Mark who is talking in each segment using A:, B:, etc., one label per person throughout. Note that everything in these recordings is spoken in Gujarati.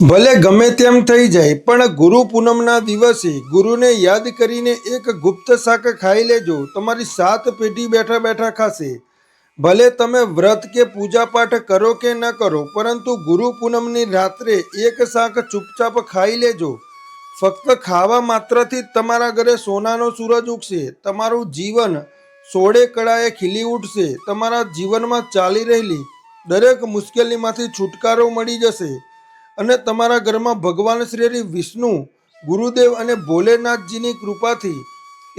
A: ભલે ગમે તેમ થઈ જાય પણ ગુરુ પૂનમના દિવસે ગુરુને યાદ કરીને એક ગુપ્ત શાક ખાઈ લેજો. તમારી 7 પેઢી બેઠા બેઠા ખાશે. ભલે તમે વ્રત કે પૂજા પાઠ કરો કે ન કરો, પરંતુ ગુરુ પૂનમની રાત્રે એક શાક ચૂપચાપ ખાઈ લેજો. ફક્ત ખાવા માત્રથી જ તમારા ઘરે સોનાનો સૂરજ ઉગશે. તમારું જીવન સોળે કળાએ ખીલી ઉઠશે. તમારા જીવનમાં ચાલી રહેલી દરેક મુશ્કેલીમાંથી છુટકારો મળી જશે અને તમારા ઘરમાં ભગવાન શ્રી વિષ્ણુ, ગુરુદેવ અને ભોલેનાથજીની કૃપાથી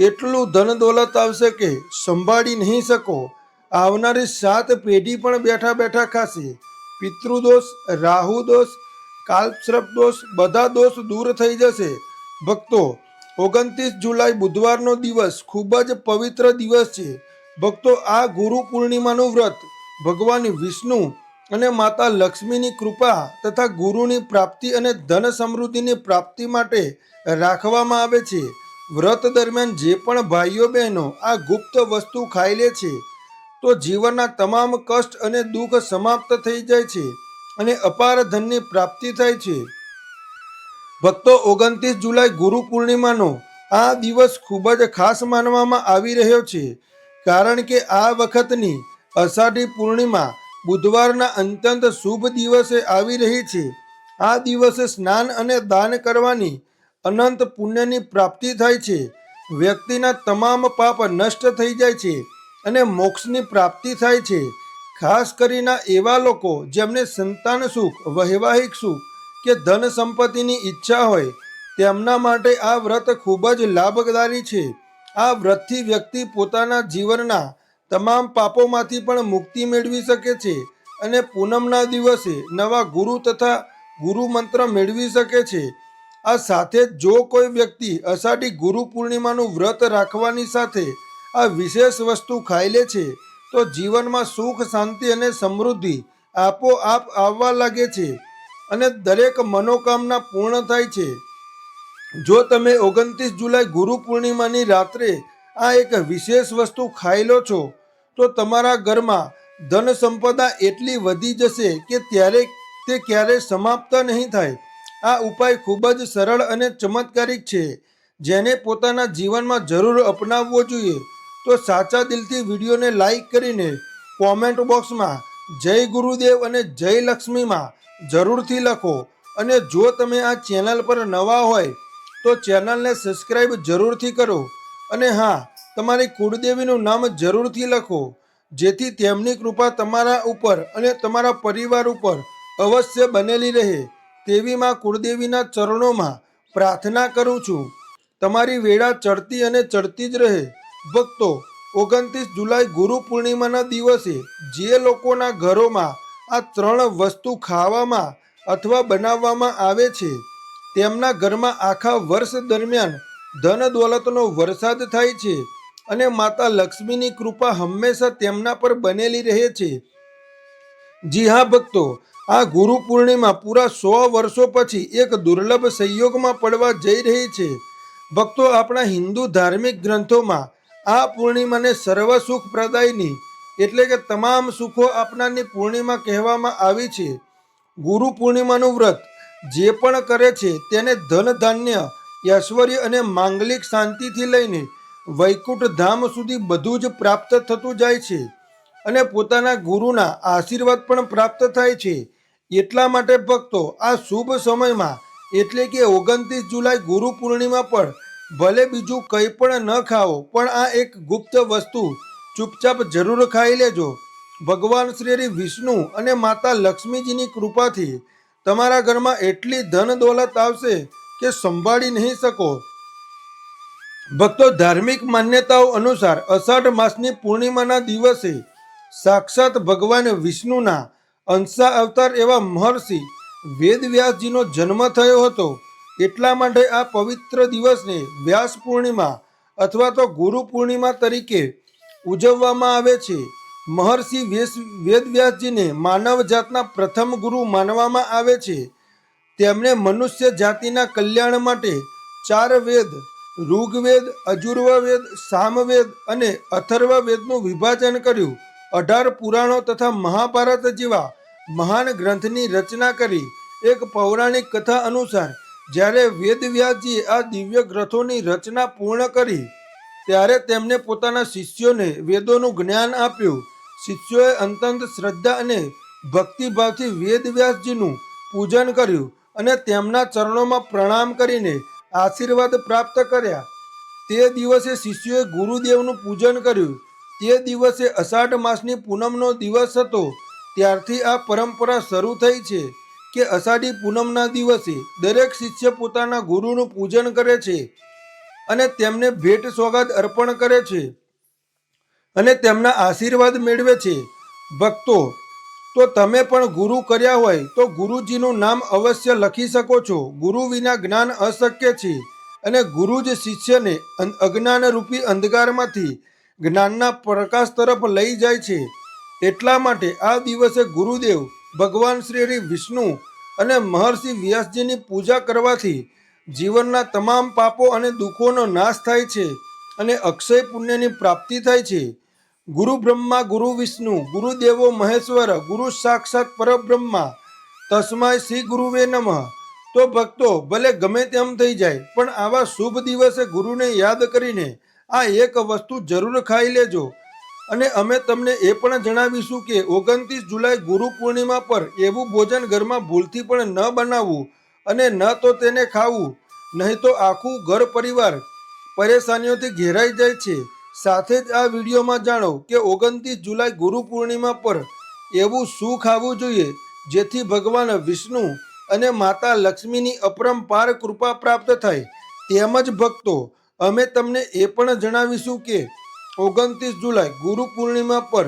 A: એટલું ધન દોલત આવશે કે સંભાળી નહીં શકો. આવનારી 7 પેઢી પણ બેઠા બેઠા ખાશે. પિતૃદોષ, રાહુ દોષ, કાલસર્પ દોષ, બધા દોષ દૂર થઈ જશે. ભક્તો, 29 જુલાઈ બુધવારનો દિવસ ખૂબ જ પવિત્ર દિવસ છે. ભક્તો, આ ગુરુ પૂર્ણિમાનું વ્રત ભગવાન વિષ્ણુ અને માતા લક્ષ્મીની કૃપા તથા ગુરુની પ્રાપ્તિ અને ધન સમૃદ્ધિની પ્રાપ્તિ માટે રાખવામાં આવે છે. વ્રત દરમિયાન જે પણ ભાઈઓ બહેનો આ ગુપ્ત વસ્તુ ખાઈ લે છે તો જીવનના તમામ કષ્ટ અને દુઃખ સમાપ્ત થઈ જાય છે અને અપાર ધનની પ્રાપ્તિ થાય છે. ભક્તો, 29 જુલાઈ ગુરુ પૂર્ણિમાનો આ દિવસ ખૂબ જ ખાસ માનવામાં આવી રહ્યો છે, કારણ કે આ વખતની અષાઢી પૂર્ણિમા બુધવારના અત્યંત શુભ દિવસે આવી રહી છે. આ દિવસે સ્નાન અને દાન કરવાની અનંત પુણ્યની પ્રાપ્તિ થાય છે. વ્યક્તિના તમામ પાપ નષ્ટ થઈ જાય છે અને મોક્ષની પ્રાપ્તિ થાય છે. ખાસ કરીને એવા લોકો જેમને સંતાન સુખ, વૈવાહિક સુખ કે ધન સંપત્તિની ઈચ્છા હોય, તેમના માટે આ વ્રત ખૂબ જ લાભકારી છે. આ વ્રતથી વ્યક્તિ પોતાના જીવનના તમામ પાપોમાંથી પણ મુક્તિ મેળવી શકે છે અને પૂનમના દિવસે નવા ગુરુ તથા ગુરુ મંત્ર મેળવી શકે છે. આ સાથે જ જો કોઈ વ્યક્તિ અષાઢી ગુરુ પૂર્ણિમાનું વ્રત રાખવાની સાથે આ વિશેષ વસ્તુ ખાઈ લે છે તો જીવનમાં સુખ, શાંતિ અને સમૃદ્ધિ આપોઆપ આવવા લાગે છે અને દરેક મનોકામના પૂર્ણ થાય છે. જો તમે 29 જુલાઈ ગુરુ પૂર્ણિમાની રાત્રે આ એક વિશેષ વસ્તુ ખાઈ લો છો તો તમારા ઘરમાં ધન સંપદા એટલી વધી જશે કે તે ક્યારેય સમાપ્ત નહીં થાય. આ ઉપાય ખૂબ જ સરળ અને ચમત્કારિક છે, જેને પોતાના જીવનમાં જરૂર અપનાવવો જોઈએ. તો સાચા દિલથી વિડીયોને લાઈક કરીને કોમેન્ટ બોક્સમાં જય ગુરુદેવ અને જય લક્ષ્મીમાં જરૂરથી લખો. અને જો તમે આ ચેનલ પર નવા હોય તો ચેનલને સબસ્ક્રાઈબ જરૂરથી કરો. અને હા, તમારી કુળદેવીનું નામ જરૂરથી લખો, જેથી તેમની કૃપા તમારા ઉપર અને તમારા પરિવાર ઉપર અવશ્ય બનેલી રહે. તેવી માં કુળદેવીના ચરણોમાં પ્રાર્થના કરું છું. તમારી વેળા ચડતી અને ચડતી જ રહે. ભક્તો, 29 જુલાઈ ગુરુ પૂર્ણિમાના દિવસે જે લોકોના ઘરોમાં આ 3 વસ્તુ ખાવામાં અથવા બનાવવામાં આવે છે, તેમના ઘરમાં આખા વર્ષ દરમિયાન ધન દોલતનો વરસાદ થાય છે અને માતા લક્ષ્મીની કૃપા હંમેશા તેમના પર બનેલી રહે છે. જી હા ભક્તો, આ ગુરુ પૂર્ણિમા પૂરા 100 વર્ષો પછી એક દુર્લભ સંયોગમાં પડવા જઈ રહી છે. ભક્તો, આપણા હિન્દુ ધાર્મિક ગ્રંથોમાં આ પૂર્ણિમાને સર્વ સુખ પ્રદાયની એટલે કે તમામ સુખો આપનારની પૂર્ણિમા કહેવામાં આવી છે. ગુરુ પૂર્ણિમાનું વ્રત જે પણ કરે છે તેને ધન, ધાન્ય, ઐશ્વર્ય અને માંગલિક શાંતિથી લઈને વૈકુંઠ ધામ સુધી બધું જ પ્રાપ્ત થતું જાય છે અને પોતાના ગુરુના આશીર્વાદ પણ પ્રાપ્ત થાય છે. એટલા માટે ભક્તો, આ શુભ સમયમાં એટલે કે 29 જુલાઈ ગુરુ પૂર્ણિમા પર ભલે બીજું કંઈ પણ ન ખાઓ, પણ આ એક ગુપ્ત વસ્તુ ચૂપચાપ જરૂર ખાઈ લેજો. ભગવાન શ્રી વિષ્ણુ અને માતા લક્ષ્મીજીની કૃપાથી તમારા ઘરમાં એટલી ધન દોલત આવશે કે સંભાળી નહીં શકો. ભક્તો, ધાર્મિક માન્યતાઓ અનુસાર અષાઢ માસની પૂર્ણિમાના દિવસે સાક્ષાત ભગવાન વિષ્ણુના અંશા અવતાર એવા મહર્ષિ વેદવ્યાસજીનો જન્મ થયો હતો. એટલા માટે આ પવિત્ર દિવસને વ્યાસ પૂર્ણિમા અથવા તો ગુરુ પૂર્ણિમા તરીકે ઉજવવામાં આવે છે. મહર્ષિ વેદવ્યાસજીને માનવ જાતના પ્રથમ ગુરુ માનવામાં આવે છે. તેમણે મનુષ્ય જાતિના કલ્યાણ માટે 4 વેદ ઋગ્વેદ, અજુર્વેદ, સામવેદ અને અથર્વવેદનું વિભાજન કર્યું. 18 પુરાણો તથા મહાભારત જેવા મહાન ગ્રંથની રચના કરી એક પૌરાણિક કથા અનુસાર જ્યારે વેદવ્યાસજીએ આ દિવ્ય ગ્રંથોની રચના પૂર્ણ કરી ત્યારે તેમને પોતાના શિષ્યોને વેદોનું જ્ઞાન આપ્યું. શિષ્યોએ અંતંત શ્રદ્ધા અને ભક્તિભાવથી વેદવ્યાસજીનું પૂજન કર્યું અને તેમના ચરણોમાં પ્રણામ કરીને આશીર્વાદ પ્રાપ્ત કર્યા. તે દિવસે શિષ્યોએ ગુરુદેવનું પૂજન કર્યું. તે દિવસે અષાઢ માસની પૂનમનો દિવસ હતો. ત્યારથી આ પરંપરા શરૂ થઈ છે કે અષાઢી પૂનમના દિવસે દરેક શિષ્ય પોતાના ગુરુનું પૂજન કરે છે અને તેમને ભેટ સોગાદ અર્પણ કરે છે અને તેમના આશીર્વાદ મેળવે છે. ભક્તો, તો તમે પણ ગુરુ કર્યા હોય તો ગુરુજીનું નામ અવશ્ય લખી શકો છો. ગુરુ વિના જ્ઞાન અશક્ય છે અને ગુરુ જ શિષ્યને અજ્ઞાનરૂપી અંધકારમાંથી જ્ઞાનના પ્રકાશ તરફ લઈ જાય છે. એટલા માટે આ દિવસે ગુરુદેવ ભગવાન શ્રી વિષ્ણુ અને મહર્ષિ વ્યાસજીની પૂજા કરવાથી જીવનના તમામ પાપો અને દુઃખોનો નાશ થાય છે અને અક્ષય પુણ્યની પ્રાપ્તિ થાય છે. ગુરુ બ્રહ્મા ગુરુ વિષ્ણુ ગુરુદેવો મહેશ્વર ગુરુ સાક્ષાત પરબ્રહ્મા તસ્માય શ્રી ગુરુવે નમઃ. તો ભક્તો, ભલે ગમે તેમ થઈ જાય પણ આવા શુભ દિવસે ગુરુને યાદ કરીને આ એક વસ્તુ જરૂર ખાઈ લેજો. અને અમે તમને એ પણ જણાવીશું કે 29 જુલાઈ ગુરુ પૂર્ણિમા પર એવું ભોજન ઘરમાં ભૂલથી પણ ન બનાવવું અને ન તો તેને ખાવું, નહીં તો આખું ઘર પરિવાર પરેશાનીઓથી ઘેરાઈ જાય છે. સાથે જ આ વિડીયોમાં જાણો કે 29 જુલાઈ ગુરુ પૂર્ણિમા પર એવું શું ખાવું જોઈએ જેથી ભગવાન વિષ્ણુ અને માતા લક્ષ્મીની અપરંપાર કૃપા પ્રાપ્ત થાય. તેમજ ભક્તો, અમે તમને એ પણ જણાવીશું કે 29 જુલાઈ ગુરુ પૂર્ણિમા પર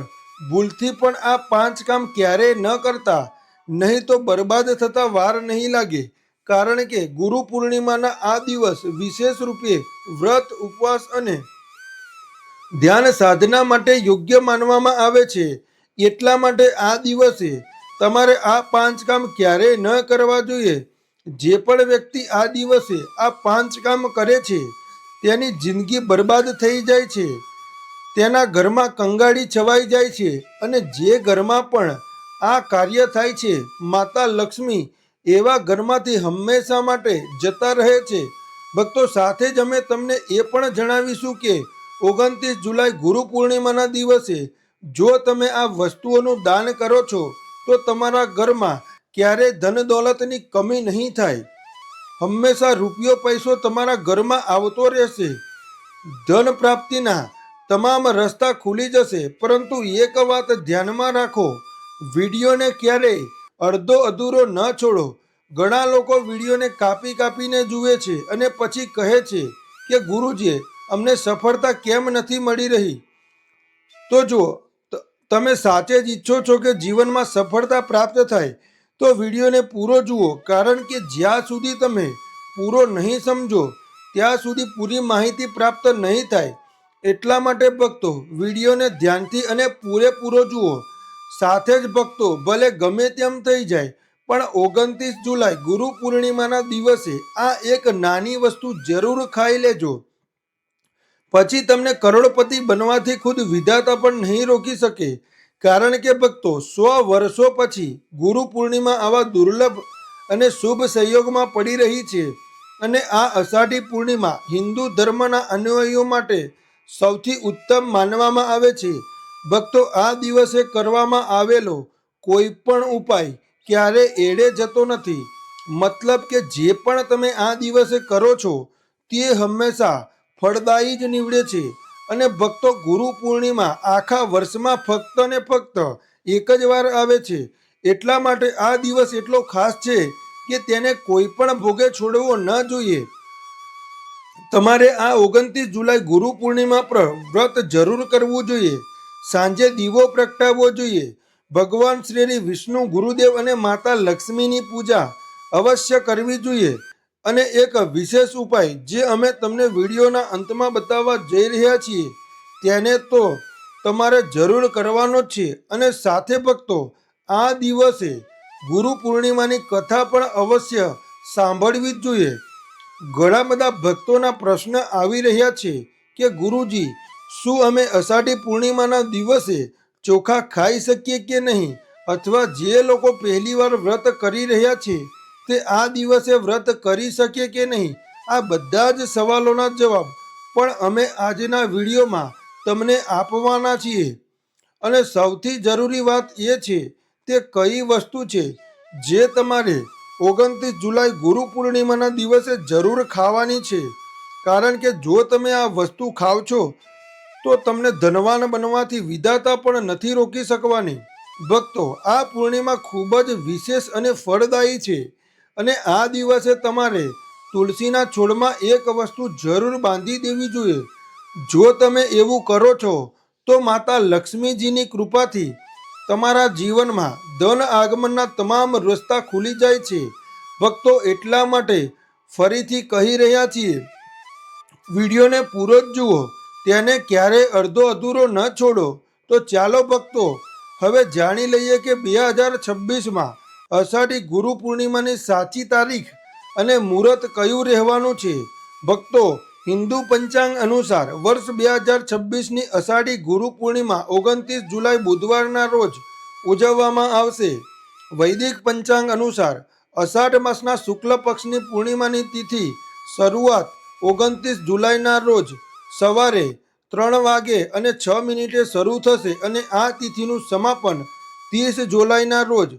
A: ભૂલથી પણ આ 5 કામ ક્યારેય ન કરતા, નહીં તો બરબાદ થતા વાર નહીં લાગે. કારણ કે ગુરુ પૂર્ણિમાના આ દિવસ વિશેષ રૂપે વ્રત, ઉપવાસ અને ધ્યાન સાધના માટે યોગ્ય માનવામાં આવે છે. એટલા માટે આ દિવસે તમારે આ 5 કામ ક્યારેય ન કરવા જોઈએ. જે પણ વ્યક્તિ આ દિવસે આ 5 કામ કરે છે તેની જિંદગી બરબાદ થઈ જાય છે, તેના ઘરમાં કંગાળી છવાઈ જાય છે અને જે ઘરમાં પણ આ કાર્ય થાય છે માતા લક્ષ્મી એવા ઘરમાંથી હંમેશા માટે જતા રહે છે. ભક્તો, સાથે જ અમે તમને એ પણ જણાવીશું કે 29 જુલાઈ ગુરુ પૂર્ણિમાના દિવસે જો તમે આ વસ્તુઓનું દાન કરો છો તો તમારા ઘરમાં ક્યારેય ધન દોલતની કમી નહીં થાય. હંમેશા રૂપિયો પૈસો તમારા ઘરમાં આવતો રહેશે. ધન પ્રાપ્તિના તમામ રસ્તા ખુલી જશે. પરંતુ એક વાત ધ્યાનમાં રાખો, વિડીયોને ક્યારેય અડધો અધૂરો ન છોડો. ઘણા લોકો વિડીયોને કાપીને જુએ છે અને પછી કહે છે કે ગુરુજી, અમને સફળતા કેમ નથી મળી રહી? તો જુઓ, તમે સાચે જ ઈચ્છો છો કે જીવનમાં સફળતા પ્રાપ્ત થાય તો વિડીયોને પૂરો જુઓ. કારણ કે જ્યાં સુધી તમે પૂરો નહીં સમજો ત્યાં સુધી પૂરી માહિતી પ્રાપ્ત નહીં થાય. એટલા માટે ભક્તો, વિડીયોને ધ્યાનથી અને પૂરેપૂરો જુઓ. સાથે જ ભક્તો, ભલે ગમે તેમ થઈ જાય પણ 29 જુલાઈ ગુરુ પૂર્ણિમાના દિવસે આ એક નાની વસ્તુ જરૂર ખાઈ લેજો. પછી તમને કરોડપતિ બનવાથી ખુદ વિધાતા પણ નહીં રોકી શકે. કારણ કે ભક્તો, 100 વર્ષો પછી ગુરુ પૂર્ણિમા આવા દુર્લભ અને શુભ સંયોગમાં પડી રહી છે અને આ અષાઢી પૂર્ણિમા હિન્દુ ધર્મના અનુયાયીઓ માટે સૌથી ઉત્તમ માનવામાં આવે છે. ભક્તો, આ દિવસે કરવામાં આવેલો કોઈ પણ ઉપાય ક્યારે એળે જતો નથી. મતલબ કે જે પણ તમે આ દિવસે કરો છો તે હંમેશા ફળદાયી જ નીવડે છે. અને ભક્તો, ગુરુ પૂર્ણિમા આખા વર્ષમાં ફક્ત ને ફક્ત એક જ વાર આવે છે. એટલા માટે આ દિવસ એટલો ખાસ છે કે તેને કોઈ પણ ભોગે છોડવો ન જોઈએ. તમારે આ 29 જુલાઈ ગુરુ પૂર્ણિમા પર વ્રત જરૂર કરવું જોઈએ. સાંજે દીવો પ્રગટાવવો જોઈએ. ભગવાન શ્રી વિષ્ણુ, ગુરુદેવ અને માતા લક્ષ્મીની પૂજા અવશ્ય કરવી જોઈએ. અને એક વિશેષ ઉપાય જે અમે તમને વિડીયોના અંતમાં બતાવવા જઈ રહ્યા છીએ તેને તો તમારે જરૂર કરવાનો જ છે. અને સાથે ભક્તો, આ દિવસે ગુરુ પૂર્ણિમાની કથા પણ અવશ્ય સાંભળવી જ જોઈએ. ઘણા બધા ભક્તોના પ્રશ્ન આવી રહ્યા છે કે ગુરુજી, શું અમે અષાઢી પૂર્ણિમાના દિવસે ચોખા ખાઈ શકીએ કે નહીં? અથવા જે લોકો પહેલીવાર વ્રત કરી રહ્યા છે તે આ દિવસે વ્રત કરી શકે કે નહીં? આ બધા જ સવાલોના જવાબ પણ અમે આજના વિડીયોમાં તમને આપવાના છીએ. અને સૌથી જરૂરી વાત એ છે તે કઈ વસ્તુ છે જે તમારે 29 જુલાઈ ગુરુ પૂર્ણિમાના દિવસે જરૂર ખાવાની છે. કારણ કે જો તમે આ વસ્તુ ખાવ છો તો તમને ધનવાન બનવાથી વિધાતા પણ નથી રોકી શકવાની. ભક્તો, આ પૂર્ણિમા ખૂબ જ વિશેષ અને ફળદાયી છે અને આ દિવસે તમારે તુલસીના છોડમાં એક વસ્તુ જરૂર બાંધી દેવી જોઈએ. જો તમે એવું કરો છો તો માતા લક્ષ્મીજીની કૃપાથી તમારા જીવનમાં ધન આગમનના તમામ રસ્તા ખુલી જાય છે. ભક્તો, એટલા માટે ફરીથી કહી રહ્યા છીએ, વિડીયોને પૂરો જ જુઓ, તેને ક્યારેય અડધો અધૂરો ન છોડો. તો ચાલો ભક્તો, હવે જાણી લઈએ કે 2026માં અષાઢી ગુરુ પૂર્ણિમાની સાચી તારીખ અને મુહૂર્ત કયું રહેવાનું છે. ભક્તો, હિન્દુ પંચાંગ અનુસાર વર્ષ 2026ની અષાઢી ગુરુ પૂર્ણિમા 29 જુલાઈ બુધવારના રોજ ઉજવવામાં આવશે. વૈદિક પંચાંગ અનુસાર અષાઢ માસના શુક્લ પક્ષની પૂર્ણિમાની તિથિ શરૂઆત 29 જુલાઈના રોજ સવારે 3 વાગે અને 6 મિનિટે શરૂ થશે અને આ તિથિનું સમાપન 30 જુલાઈના રોજ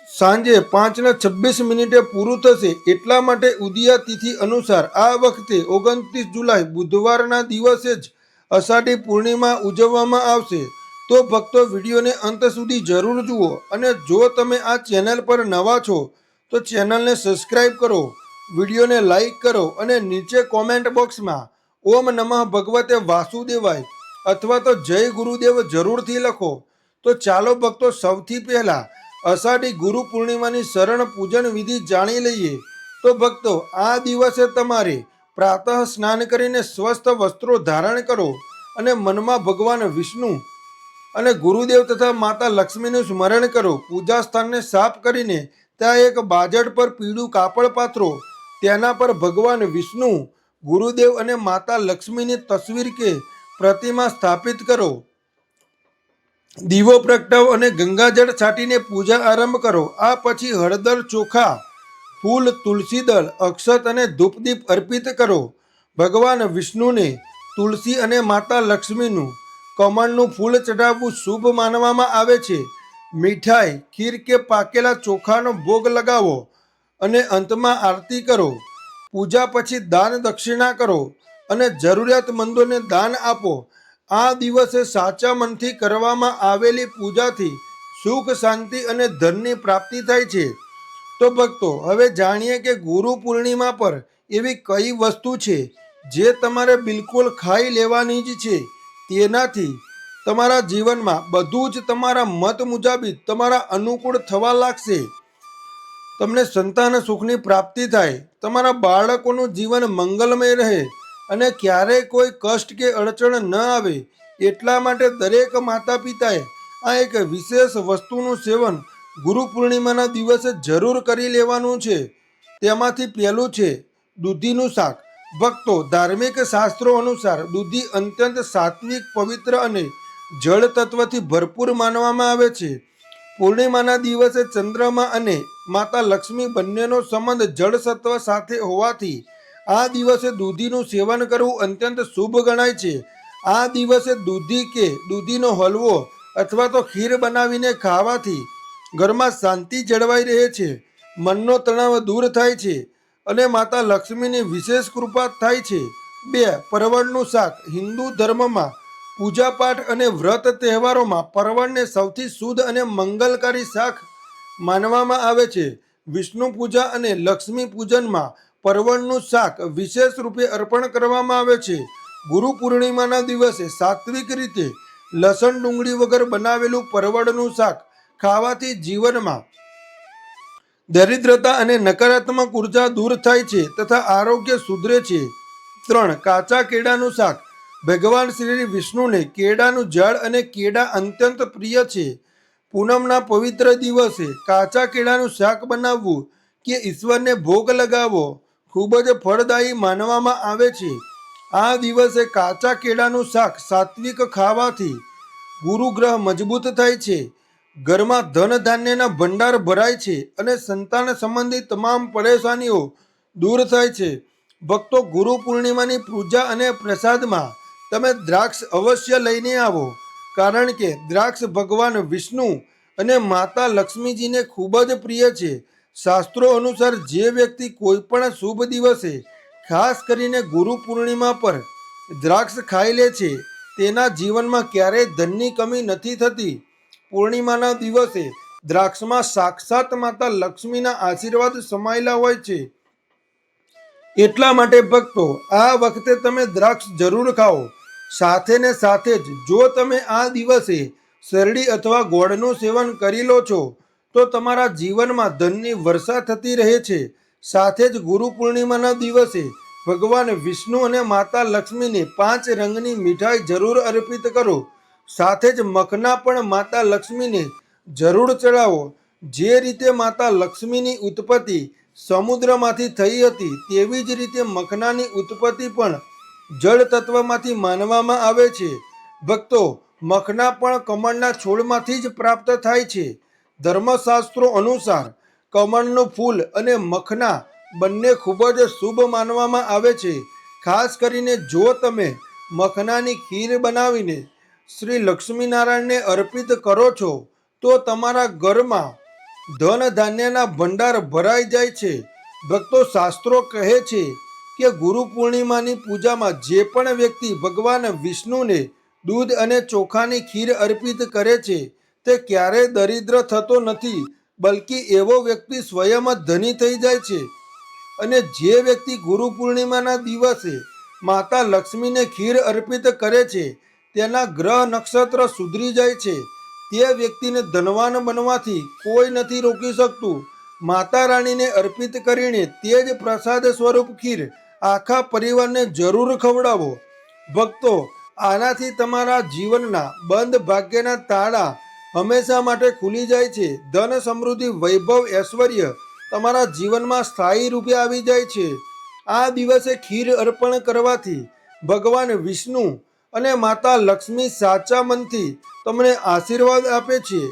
A: સાંજે 5:26 પૂરું થશે. એટલા માટે ઉદયા તિથિ અનુસાર આ વખતે 29 જુલાઈ બુધવારના દિવસે જ અષાઢી પૂર્ણિમા ઉજવવામાં આવશે. તો ભક્તો, વિડીયોને અંત સુધી જરૂર જુઓ અને જો તમે આ ચેનલ પર નવા છો તો ચેનલને સબસ્ક્રાઈબ કરો, વિડીયોને લાઈક કરો અને નીચે કોમેન્ટ બોક્સમાં ઓમ નમઃ ભગવતે વાસુદેવાય અથવા તો જય ગુરુદેવ જરૂરથી લખો. તો ચાલો ભક્તો, સૌથી પહેલા અષાઢી ગુરુ પૂર્ણિમાની શરણ પૂજન વિધિ જાણી લઈએ. તો ભક્તો, આ દિવસે તમારે પ્રાતઃ સ્નાન કરીને સ્વસ્થ વસ્ત્રો ધારણ કરો અને મનમાં ભગવાન વિષ્ણુ અને ગુરુદેવ તથા માતા લક્ષ્મીનું સ્મરણ કરો. પૂજા સ્થાનને સાફ કરીને ત્યાં એક બાજટ પર પીળું કાપડ પાથરો. તેના પર ભગવાન વિષ્ણુ, ગુરુદેવ અને માતા લક્ષ્મીની તસવીર કે પ્રતિમા સ્થાપિત કરો. દીવો પ્રગટાવો અને ગંગાજળ છાંટીને પૂજા આરંભ કરો. આ પછી હળદર, ચોખા, ફૂલ, તુલસીદળ, અક્ષત અને ધૂપદીપ અર્પિત કરો. ભગવાન વિષ્ણુને તુલસી અને માતા લક્ષ્મીનું કમળનું ફૂલ ચઢાવવું શુભ માનવામાં આવે છે. મીઠાઈ, ખીર કે પાકેલા ચોખાનો ભોગ લગાવો અને અંતમાં આરતી કરો. પૂજા પછી દાન દક્ષિણા કરો અને જરૂરિયાતમંદોને દાન આપો. આ દિવસે સાચા મનથી કરવામાં આવેલી પૂજાથી સુખ, શાંતિ અને ધનની પ્રાપ્તિ થાય છે. તો ભક્તો, હવે જાણીએ કે ગુરુ પૂર્ણિમા પર એવી કઈ વસ્તુ છે જે તમારે બિલકુલ ખાઈ લેવાની જ છે. તેનાથી તમારા જીવનમાં બધું જ તમારા મત મુજબિત તમારા અનુકૂળ થવા લાગશે. તમને સંતાન સુખની પ્રાપ્તિ થાય, તમારા બાળકોનું જીવન મંગલમય રહે અને ક્યારેય કોઈ કષ્ટ કે અડચણ ન આવે. એટલા માટે દરેક માતા પિતાએ આ એક વિશેષ વસ્તુનું સેવન ગુરુ પૂર્ણિમાના દિવસે જરૂર કરી લેવાનું છે. તેમાંથી પહેલું છે દૂધીનું શાક. ભક્તો, ધાર્મિક શાસ્ત્રો અનુસાર દૂધી અત્યંત સાત્વિક, પવિત્ર અને જળ તત્વથી ભરપૂર માનવામાં આવે છે. પૂર્ણિમાના દિવસે ચંદ્રમા અને માતા લક્ષ્મી બંનેનો સંબંધ જળ સત્વ સાથે હોવાથી આ દિવસે દૂધીનું સેવન કરવું અત્યંત શુભ ગણાય છે. આ દિવસે દૂધી કે દૂધીનો હલવો અથવા તો ખીર બનાવીને ખાવાથી ઘરમાં શાંતિ જળવાઈ રહે છે, મનનો તણાવ દૂર થાય છે અને માતા લક્ષ્મીની વિશેષ કૃપા થાય છે. 2. પરવળનું શાક. હિન્દુ ધર્મમાં પૂજાપાઠ અને વ્રત તહેવારોમાં પરવળને સૌથી શુદ્ધ અને મંગલકારી શાક માનવામાં આવે છે. વિષ્ણુ પૂજા અને લક્ષ્મી પૂજનમાં પરવળનું શાક વિશેષ રૂપે અર્પણ કરવામાં આવે છે. ગુરુ પૂર્ણિમાના દિવસે સાત્વિક રીતે લસણ ડુંગળી વગર બનાવેલું પરવળનું શાક ખાવાથી જીવનમાં દરિદ્રતા અને નકારાત્મક ઉર્જા દૂર થાય છે તથા આરોગ્ય સુધરે છે. 3. કાચા કેળાનું શાક. ભગવાન શ્રી વિષ્ણુને કેળાનું ઝાડ અને કેળા અત્યંત પ્રિય છે. પૂનમના પવિત્ર દિવસે કાચા કેળાનું શાક બનાવવું કે ઈશ્વરને ભોગ લગાવવો ખૂબ જ ફળદાયી માનવામાં આવે છે. આ દિવસે કાચા કેળાનું શાક સાત્વિક ખાવાથી ગુરુગ્રહ મજબૂત થાય છે. ઘરમાં ધન ધાન્યના ભંડાર ભરાય છે અને સંતાન સંબંધી તમામ પરેશાનીઓ દૂર થાય છે. ભક્તો, ગુરુ પૂર્ણિમાની પૂજા અને પ્રસાદમાં તમે દ્રાક્ષ અવશ્ય લઈને આવો, કારણ કે દ્રાક્ષ ભગવાન વિષ્ણુ અને માતા લક્ષ્મીજીને ખૂબ જ પ્રિય છે. શાસ્ત્રો અનુસાર જે વ્યક્તિ કોઈ પણ શુભ દિવસે, ખાસ કરીને ગુરુ પૂર્ણિમા પર દ્રાક્ષ ખાઈ લે છે, તેના જીવનમાં ક્યારેય ધનની કમી નથી થતી. પૂર્ણિમાના દિવસે દ્રાક્ષમાં સાક્ષાત માતા લક્ષ્મીના આશીર્વાદ સમાયેલા હોય છે. એટલા માટે ભક્તો, આ વખતે તમે દ્રાક્ષ જરૂર ખાઓ. સાથે ને સાથે જ જો તમે આ દિવસે શેરડી અથવા ગોળનું સેવન કરી લો છો તો તમારા જીવનમાં ધનની વર્ષા થતી રહે છે. સાથે જ ગુરુ પૂર્ણિમાના દિવસે ભગવાન વિષ્ણુ અને માતા લક્ષ્મીને 5 રંગની મીઠાઈ જરૂર અર્પિત કરો. સાથે જ મખના પણ માતા લક્ષ્મીને જરૂર ચડાવો. જે રીતે માતા લક્ષ્મીની ઉત્પત્તિ સમુદ્રમાંથી થઈ હતી, તેવી જ રીતે મખનાની ઉત્પત્તિ પણ જળ તત્વમાંથી માનવામાં આવે છે. ભક્તો, મખના પણ કમળના છોડમાંથી જ પ્રાપ્ત થાય છે. ધર્મશાસ્ત્રો અનુસાર કમળનું ફૂલ અને મખના બંને ખૂબ જ શુભ માનવામાં આવે છે. ખાસ કરીને જો તમે મખનાની ખીર બનાવીને શ્રી લક્ષ્મીનારાયણને અર્પિત કરો છો તો તમારા ઘરમાં ધન ધાન્યના ભંડાર ભરાઈ જાય છે. ભક્તો, શાસ્ત્રો કહે છે કે ગુરુ પૂર્ણિમાની પૂજામાં જે પણ વ્યક્તિ ભગવાન વિષ્ણુને દૂધ અને ચોખાની ખીર અર્પિત કરે છે તે ક્યારેય દરિદ્ર થતો નથી, બલ્કિ એવો વ્યક્તિ સ્વયં જ ધની થઈ જાય છે. અને જે વ્યક્તિ ગુરુ પૂર્ણિમાના દિવસે માતા લક્ષ્મીને ખીર અર્પિત કરે છે, તેના ગ્રહ નક્ષત્ર સુધરી જાય છે. તે વ્યક્તિને ધનવાન બનવાથી કોઈ નથી રોકી શકતું. માતા રાણીને અર્પિત કરીને તે જ પ્રસાદ સ્વરૂપ ખીર આખા પરિવારને જરૂર ખવડાવો. ભક્તો, આનાથી તમારા જીવનના બંધ ભાગ્યના તાળા હંમેશા માટે ખુલી જાય છે. ધન, સમૃદ્ધિ, વૈભવ, ઐશ્વર્ય તમારા જીવનમાં સ્થાયી રૂપે આવી જાય છે. આ દિવસે ખીર અર્પણ કરવાથી ભગવાન વિષ્ણુ અને માતા લક્ષ્મી સાચા મનથી તમને આશીર્વાદ આપે છે.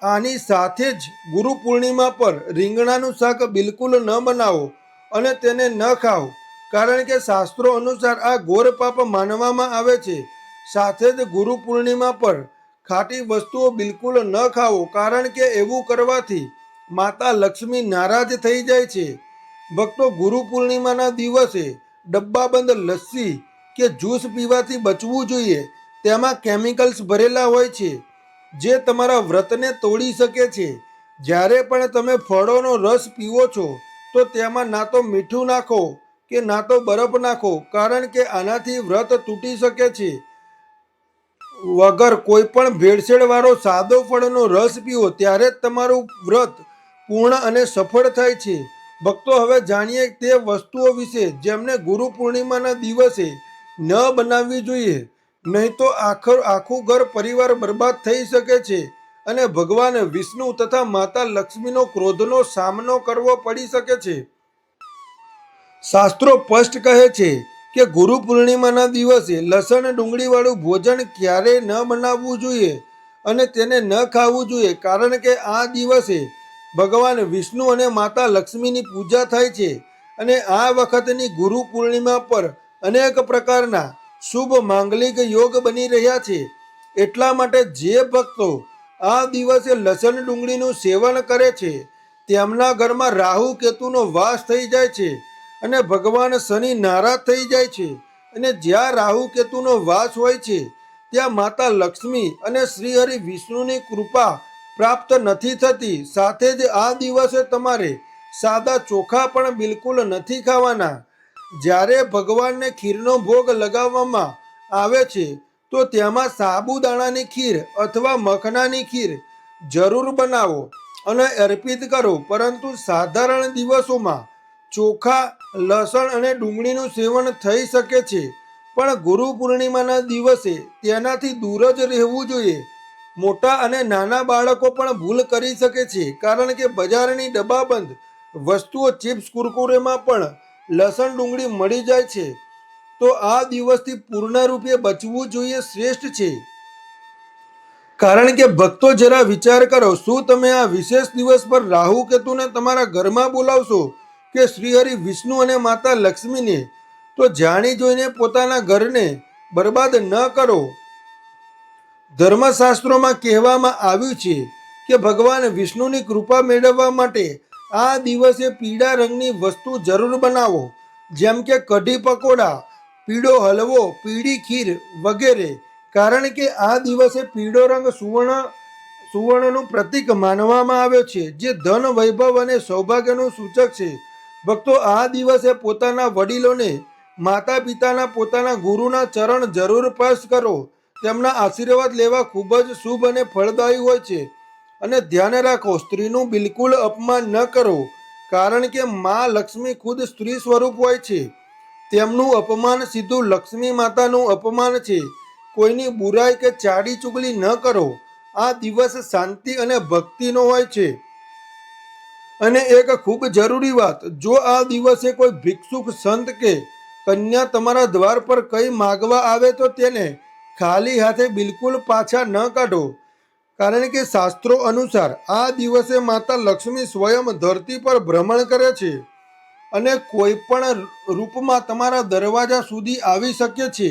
A: આની સાથે જ ગુરુ પૂર્ણિમા પર રીંગણાનું શાક બિલકુલ ન બનાવો અને તેને ન ખાઓ, કારણ કે શાસ્ત્રો અનુસાર આ ઘોર પાપ માનવામાં આવે છે. સાથે જ ગુરુ પૂર્ણિમા પર ખાટી વસ્તુઓ બિલકુલ ન ખાઓ, કારણ કે એવું કરવાથી માતા લક્ષ્મી નારાજ થઈ જાય છે. ભક્તો, ગુરુ પૂર્ણિમાના દિવસે ડબ્બાબંધ લસ્સી કે જ્યુસ પીવાથી બચવું જોઈએ. તેમાં કેમિકલ્સ ભરેલા હોય છે જે તમારા વ્રતને તોડી શકે છે. જ્યારે પણ તમે ફળોનો રસ પીવો છો તો તેમાં ના તો મીઠું નાખો કે ના તો બરફ નાખો, કારણ કે આનાથી વ્રત તૂટી શકે છે. વગર કોઈ પણ ભેળસેળવાળો સાદો ફળનો રસ પીવો ત્યારે જ તમારું વ્રત પૂર્ણ અને સફળ થાય છે. ભક્તો, હવે જાણીએ તે વસ્તુઓ વિશે જેમને ગુરુ પૂર્ણિમાના દિવસે ન બનાવવી જોઈએ, નહીં તો આખું ઘર પરિવાર બરબાદ થઈ શકે છે અને ભગવાન વિષ્ણુ તથા માતા લક્ષ્મીનો ક્રોધનો સામનો કરવો પડી શકે છે. શાસ્ત્રો સ્પષ્ટ કહે છે કે ગુરુ પૂર્ણિમાના દિવસે લસણ ડુંગળીવાળું ભોજન ક્યારેય ન બનાવવું જોઈએ અને તેને ન ખાવું જોઈએ, કારણ કે આ દિવસે ભગવાન વિષ્ણુ અને માતા લક્ષ્મીની પૂજા થાય છે. અને આ વખતની ગુરુ પૂર્ણિમા પર અનેક પ્રકારના શુભ માંગલિક યોગ બની રહ્યા છે. એટલા માટે જે ભક્તો આ દિવસે લસણ ડુંગળીનું સેવન કરે છે તેમના ઘરમાં રાહુ કેતુનો વાસ થઈ જાય છે અને ભગવાન શનિ નારાજ થઈ જાય છે. અને જ્યાં રાહુ કેતુનો વાસ હોય છે ત્યાં માતા લક્ષ્મી અને શ્રીહરિ વિષ્ણુની કૃપા પ્રાપ્ત નથી થતી. સાથે જ આ દિવસે તમારે સાદા ચોખા પણ બિલકુલ નથી ખાવાના. જ્યારે ભગવાનને ખીરનો ભોગ લગાવવામાં આવે છે તો તેમાં સાબુદાણાની ખીર અથવા મખનાની ખીર જરૂર બનાવો અને અર્પિત કરો. પરંતુ સાધારણ દિવસોમાં ચોખા, લસણ અને ડુંગળીનું સેવન થઈ શકે છે, પણ ગુરુ પૂર્ણિમાના દિવસે તેનાથી દૂર જ રહેવું જોઈએ. મોટા અને નાના બાળકો પણ ભૂલ કરી શકે છે, કારણ કે બજારની ડબ્બાબંધ વસ્તુઓ, ચિપ્સ, કુરકુરેમાં પણ લસણ ડુંગળી મળી જાય છે. તો આ દિવસથી પૂર્ણ રૂપે બચવું જોઈએ શ્રેષ્ઠ છે. કારણ કે ભક્તો જરા વિચાર કરો, શું તમે આ વિશેષ દિવસ પર રાહુ કેતુને તમારા ઘરમાં બોલાવશો કે શ્રીહરિ વિષ્ણુ અને માતા લક્ષ્મીને? તો જાણી જોઈને પોતાના ઘરને બરબાદ ન કરો. ધર્મશાસ્ત્રોમાં કહેવામાં આવ્યું છે કે ભગવાન વિષ્ણુની કૃપા મેળવવા માટે આ દિવસે પીળા રંગની વસ્તુ જરૂર બનાવો, જેમ કે કઢી પકોડા, પીળો હલવો, પીળી ખીર વગેરે. કારણ કે આ દિવસે પીળો રંગ સુવર્ણનું પ્રતીક માનવામાં આવ્યો છે, જે ધન, વૈભવ અને સૌભાગ્યનું સૂચક છે. ભક્તો, આ દિવસે પોતાના વડીલોને, માતા પિતાના, પોતાના ગુરુના ચરણ જરૂર સ્પર્શ કરો. તેમના આશીર્વાદ લેવા ખૂબ જ શુભ અને ફળદાયી હોય છે. અને ધ્યાન રાખો, સ્ત્રીનું બિલકુલ અપમાન ન કરો, કારણ કે મા લક્ષ્મી ખુદ સ્ત્રી સ્વરૂપ હોય છે. તેમનું અપમાન સીધું લક્ષ્મી માતાનું અપમાન છે. કોઈની બુરાઈ કે ચાડી ચુગલી ન કરો. આ દિવસ શાંતિ અને ભક્તિનો હોય છે. અને એક ખૂબ જરૂરી વાત, જો આ દિવસે કોઈ ભિક્ષુક, સંત કે કન્યા તમારા દ્વાર પર કંઈ માગવા આવે તો તેને ખાલી હાથે બિલકુલ પાછા ન કાઢો. કારણ કે શાસ્ત્રો અનુસાર આ દિવસે માતા લક્ષ્મી સ્વયં ધરતી પર ભ્રમણ કરે છે અને કોઈ પણ રૂપમાં તમારા દરવાજા સુધી આવી શકે છે.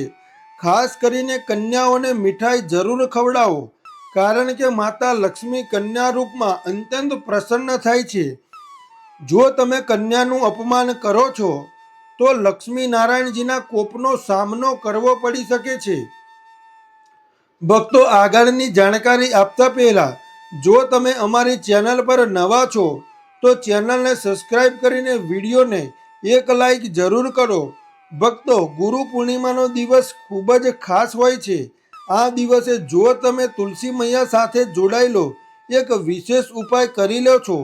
A: ખાસ કરીને કન્યાઓને મીઠાઈ જરૂર ખવડાવો, કારણ કે માતા લક્ષ્મી કન્યા રૂપમાં અત્યંત પ્રસન્ન થાય છે. જો તમે કન્યાનું અપમાન કરો છો તો લક્ષ્મી નારાયણજીના કોપનો સામનો કરવો પડી શકે છે. ભક્તો, આગળની જાણકારી આપતા પહેલા, જો તમે અમારી ચેનલ પર નવા છો તો ચેનલને સબસ્ક્રાઇબ કરીને વિડીયોને એક લાઈક જરૂર કરો. ભક્તો, ગુરુ પૂર્ણિમાનો દિવસ ખૂબ જ ખાસ હોય છે. આ દિવસે જો તમે તુલસી મૈયા સાથે જોડાયેલો એક વિશેષ ઉપાય કરી લો છો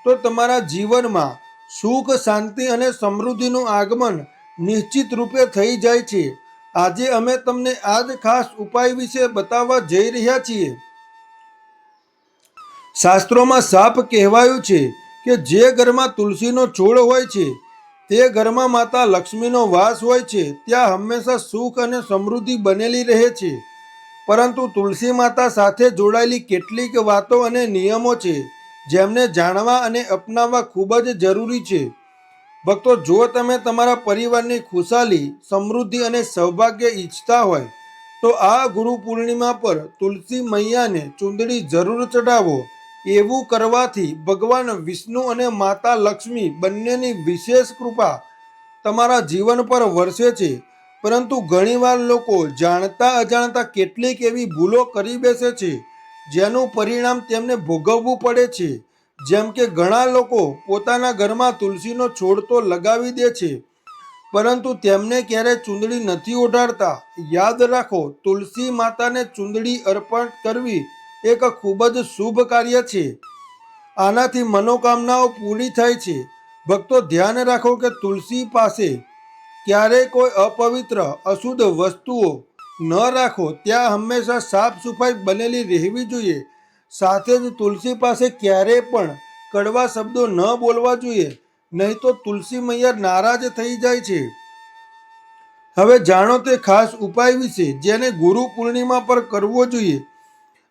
A: તો તમારા જીવનમાં સુખ, શાંતિ અને સમૃદ્ધિનું આગમન નિશ્ચિત રૂપે થઈ જાય છે. આજે અમે તમને આ જ ખાસ ઉપાય વિશે બતાવવા જઈ રહ્યા છીએ. શાસ્ત્રોમાં સાફ કહેવાયું છે કે જે ઘરમાં તુલસીનો છોડ હોય છે તે ઘરમાં માતા લક્ષ્મીનો વાસ હોય છે. ત્યાં હંમેશા સુખ અને સમૃદ્ધિ બનેલી રહે છે. પરંતુ તુલસી માતા સાથે જોડાયેલી કેટલીક વાતો અને નિયમો છે જેમને જાણવા અને અપનાવવા ખૂબ જ જરૂરી છે. ભક્તો, જો તમે તમારા પરિવારની ખુશાલી, સમૃદ્ધિ અને સૌભાગ્ય ઈચ્છતા હોય તો આ ગુરુ પૂર્ણિમા પર તુલસી મૈયાને ચૂંદડી જરૂર ચઢાવો. એવું કરવાથી ભગવાન વિષ્ણુ અને માતા લક્ષ્મી બંનેની વિશેષ કૃપા તમારા જીવન પર વરસે છે. પરંતુ ઘણીવાર લોકો જાણતા અજાણતા કેટલીક એવી ભૂલો કરી બેસે છે જેનું પરિણામ તેમને ભોગવવું પડે છે. જેમ કે ઘણા લોકો પોતાના ઘરમાં તુલસીનો છોડ તો લગાવી દે છે, પરંતુ તેમને ક્યારેય ચૂંદડી નથી ઓઢાડતા. યાદ રાખો, તુલસી માતાને ચૂંદડી અર્પણ કરવી એક ખૂબ જ શુભ કાર્ય છે. આનાથી મનોકામનાઓ પૂરી થાય છે. ભક્તો, ધ્યાન રાખો કે તુલસી પાસે ક્યારેય કોઈ અપવિત્ર, અશુદ્ધ વસ્તુઓ ન રાખો. ત્યાં હંમેશા સાફ સફાઈ બનેલી રહેવી જોઈએ. સાથે જ તુલસી પાસે ક્યારેય પણ કડવા શબ્દો ન બોલવા જોઈએ, નહીં તો તુલસી મૈયા નારાજ થઈ જાય છે. હવે જાણો તે ખાસ ઉપાય વિશે જેને ગુરુ પૂર્ણિમા પર કરવો જોઈએ.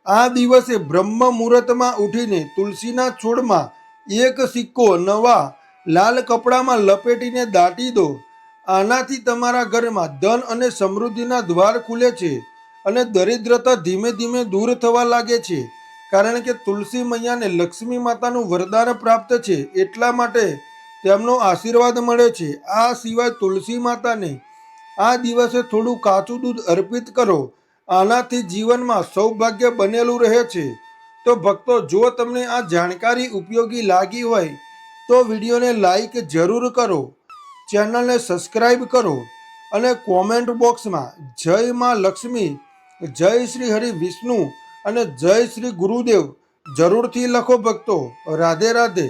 A: આ દિવસે બ્રહ્મ મુહૂર્તમાં ઉઠીને તુલસીના છોડમાં એક સિક્કો નવા લાલ કપડામાં લપેટીને દાટી દો. આનાથી તમારા ઘરમાં ધન અને સમૃદ્ધિના દ્વાર ખુલે છે અને દરિદ્રતા ધીમે ધીમે દૂર થવા લાગે છે. કારણ કે તુલસી મૈયાને લક્ષ્મી માતાનું વરદાન પ્રાપ્ત છે, એટલા માટે તેમનો આશીર્વાદ મળે છે. આ સિવાય તુલસી માતાને આ દિવસે થોડું કાચું દૂધ અર્પિત કરો. આનાથી જીવનમાં સૌભાગ્ય બનેલું રહે છે. તો ભક્તો, જો તમને આ જાણકારી ઉપયોગી લાગી હોય તો વિડીયોને લાઈક જરૂર કરો, ચેનલને સબસ્ક્રાઈબ કરો અને કોમેન્ટ બોક્સમાં જય માં લક્ષ્મી, જય શ્રી હરિ વિષ્ણુ અને જય શ્રી ગુરુદેવ જરૂરથી લખો. ભક્તો, રાધે રાધે.